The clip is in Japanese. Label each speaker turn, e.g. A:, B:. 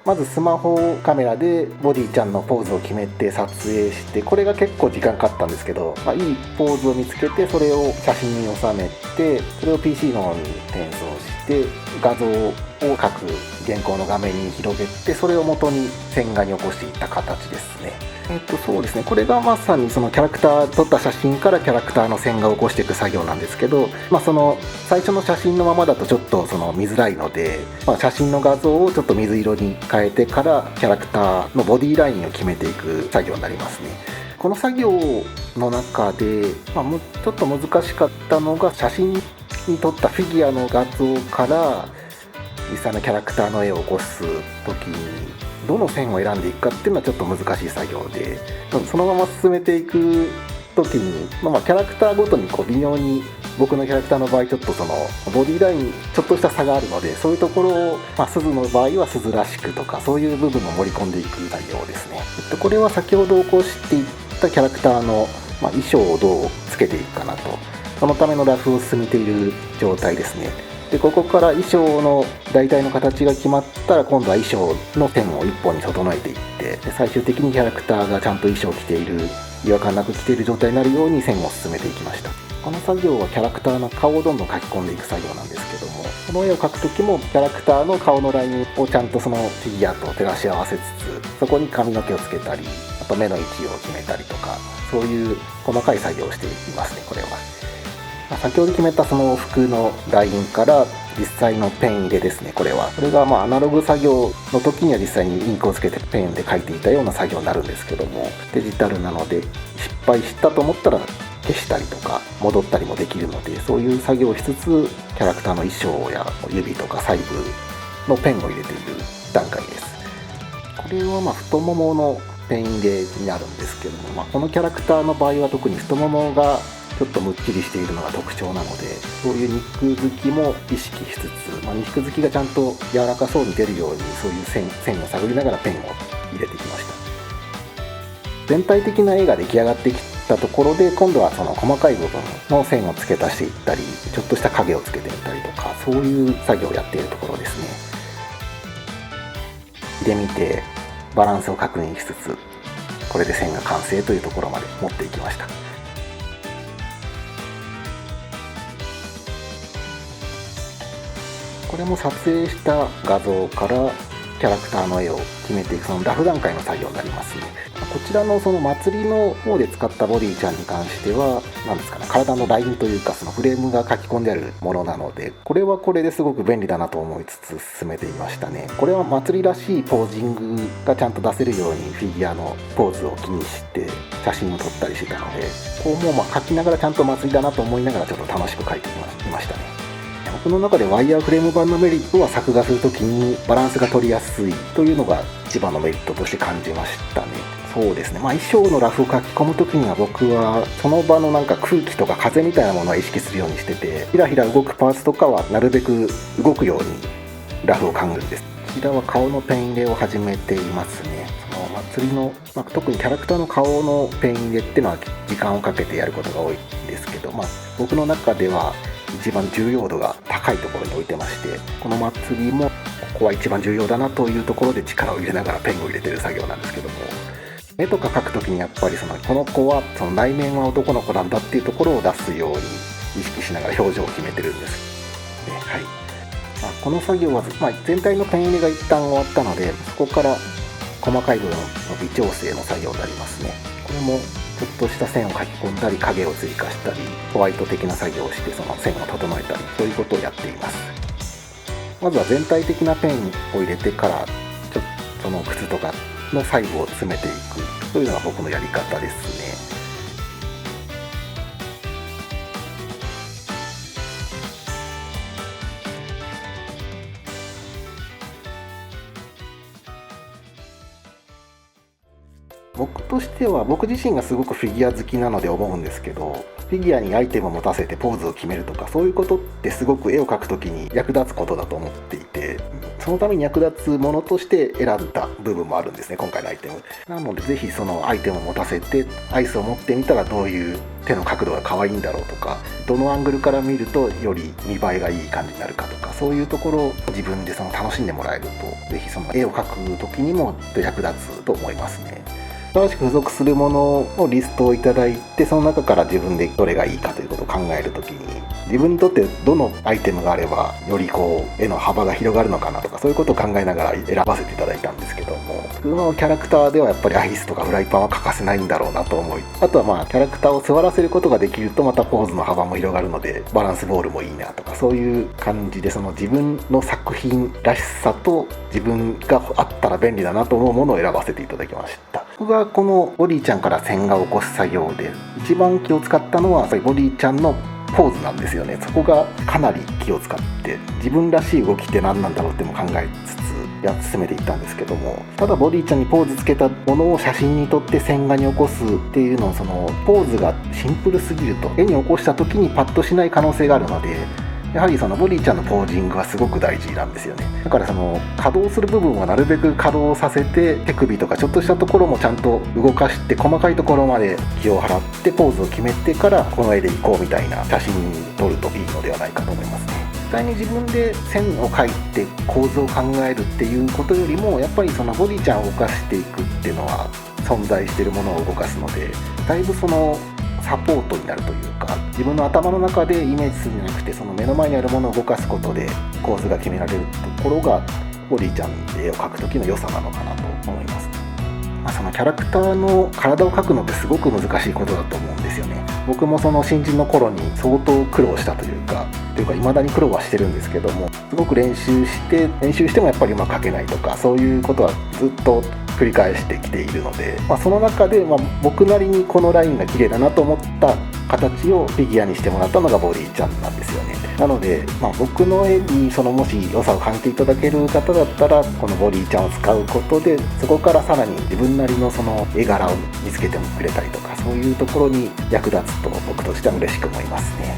A: まずスマホカメラでボディちゃんのポーズを決めて撮影して、これが結構時間かかったんですけど、いいポーズを見つけてそれを写真に収めて、それを PC の方に転送して画像を各原稿の画面に広げて、それを元に線画に起こしていった形ですね。そうですね、これがまさにそのキャラクター撮った写真からキャラクターの線画を起こしていく作業なんですけど、その最初の写真のままだとちょっとその見づらいので、写真の画像をちょっと水色に変えてからキャラクターのボディラインを決めていく作業になりますね。この作業の中で、ちょっと難しかったのが、写真に撮ったフィギュアの画像から実際のキャラクターの絵を起こす時にどの線を選んでいくかっていうのはちょっと難しい作業で、そのまま進めていく時に、キャラクターごとに微妙に、僕のキャラクターの場合ちょっとそのボディラインちょっとした差があるので、そういうところを、鈴の場合は鈴らしくとか、そういう部分を盛り込んでいく作業ですね。これは先ほど起こしていったキャラクターの、衣装をどうつけていくかなと、そのためのラフを進めている状態ですね。でここから衣装の大体の形が決まったら、今度は衣装の線を一本に整えていって、で最終的にキャラクターがちゃんと衣装を着ている、違和感なく着ている状態になるように線を進めていきました。この作業はキャラクターの顔をどんどん描き込んでいく作業なんですけども、この絵を描く時もキャラクターの顔のラインをちゃんとそのフィギュアと照らし合わせつつ、そこに髪の毛をつけたり、あと目の位置を決めたりとか、そういう細かい作業をしていますね。これは先ほど決めたその服のラインから実際のペン入れですね。これがアナログ作業の時には実際にインクをつけてペンで描いていたような作業になるんですけども、デジタルなので失敗したと思ったら消したりとか戻ったりもできるので、そういう作業をしつつキャラクターの衣装や指とか細部のペンを入れている段階です。これは太もものペン入れになるんですけども、このキャラクターの場合は特に太ももがちょっとむっきりしているのが特徴なので、そういう肉付きも意識しつつ、肉付きがちゃんと柔らかそうに出るように、そういう線を探りながらペンを入れていきました。全体的な絵が出来上がってきたところで、今度はその細かい部分の線を付け足していったり、ちょっとした影をつけてみたりとか、そういう作業をやっているところですね。で見てバランスを確認しつつ、これで線が完成というところまで持っていきました。これも撮影した画像からキャラクターの絵を決めていく、そのラフ段階の作業になりますね。こちらのその祭りの方で使ったボディちゃんに関しては、体のラインというか、そのフレームが書き込んであるものなので、これはこれですごく便利だなと思いつつ進めていましたね。これは祭りらしいポージングがちゃんと出せるようにフィギュアのポーズを気にして写真を撮ったりしてたので、もう描きながらちゃんと祭りだなと思いながらちょっと楽しく描いていましたね。僕の中でワイヤーフレーム版のメリットは、作画するときにバランスが取りやすいというのが一番のメリットとして感じましたね。そうですね、衣装のラフを書き込むときには、僕はその場の空気とか風みたいなものは意識するようにしてて、ひらひら動くパーツとかはなるべく動くようにラフを書くんです。こちらは顔のペン入れを始めていますね。その祭りの、特にキャラクターの顔のペン入れっていうのは時間をかけてやることが多いんですけど、僕の中では一番重要度が高いところに置いてまして、この祭りもここは一番重要だなというところで力を入れながらペンを入れてる作業なんですけども、絵とか描くときにやっぱりこの子はその内面は男の子なんだっていうところを出すように意識しながら表情を決めてるんです、ね。はい。この作業は、全体のペン入れが一旦終わったので、そこから細かい部分の微調整の作業になりますね。これもちょっとした線を書き込んだり、影を追加したり、ホワイト的な作業をしてその線を整えたり、そういうことをやっています。まずは全体的なペンを入れてから、ちょっとその靴とかの細部を詰めていくというのが僕のやり方ですね。僕としては、僕自身がすごくフィギュア好きなので思うんですけど、フィギュアにアイテムを持たせてポーズを決めるとか、そういうことってすごく絵を描くときに役立つことだと思っていて、そのために役立つものとして選んだ部分もあるんですね、今回のアイテムなので。ぜひそのアイテムを持たせてアイスを持ってみたらどういう手の角度が可愛いんだろうとか、どのアングルから見るとより見栄えがいい感じになるかとか、そういうところを自分で楽しんでもらえると、ぜひその絵を描く時にも役立つと思いますね。新しく付属するものをリストをいただいて、その中から自分でどれがいいかということを考えるときに、自分にとってどのアイテムがあればより絵の幅が広がるのかなとか、そういうことを考えながら選ばせていただいたんですけども、普通のキャラクターではやっぱりアイスとかフライパンは欠かせないんだろうなと思い、あとはキャラクターを座らせることができるとまたポーズの幅も広がるので、バランスボールもいいなとか、そういう感じで自分の作品らしさと自分があったら便利だなと思うものを選ばせていただきました。僕がこのボディちゃんから線画を起こす作業で一番気を使ったのはボディちゃんのポーズなんですよね。そこがかなり気を使って、自分らしい動きって何なんだろうっても考えつつ進めていったんですけども、ただボディちゃんにポーズつけたものを写真に撮って線画に起こすっていうのを、ポーズがシンプルすぎると絵に起こした時にパッとしない可能性があるので、やはりボディちゃんのポージングはすごく大事なんですよね。だから稼働する部分はなるべく稼働させて、手首とかちょっとしたところもちゃんと動かして、細かいところまで気を払ってポーズを決めてからこの絵でいこうみたいな写真に撮るといいのではないかと思いますね。実際に自分で線を描いて構図を考えるっていうことよりも、やっぱりボディちゃんを動かしていくっていうのは存在しているものを動かすので、だいぶサポートになるというか、自分の頭の中でイメージするんじゃなくて、目の前にあるものを動かすことで構図が決められるところがボディちゃんで絵を描く時の良さなのかなと思います。キャラクターの体を描くのってすごく難しいことだと思うんですよね。僕も新人の頃に相当苦労したというか未だに苦労はしてるんですけども、すごく練習してもやっぱりうまく描けないとか、そういうことはずっと繰り返してきているので、その中で僕なりにこのラインが綺麗だなと思った形をフィギュアにしてもらったのがボディちゃんなんですよね。なので、僕の絵にもし良さを感じていただける方だったら、このボディちゃんを使うことでそこからさらに自分なりの絵柄を見つけてもくれたりとか、そういうところに役立つと僕としては嬉しく思いますね。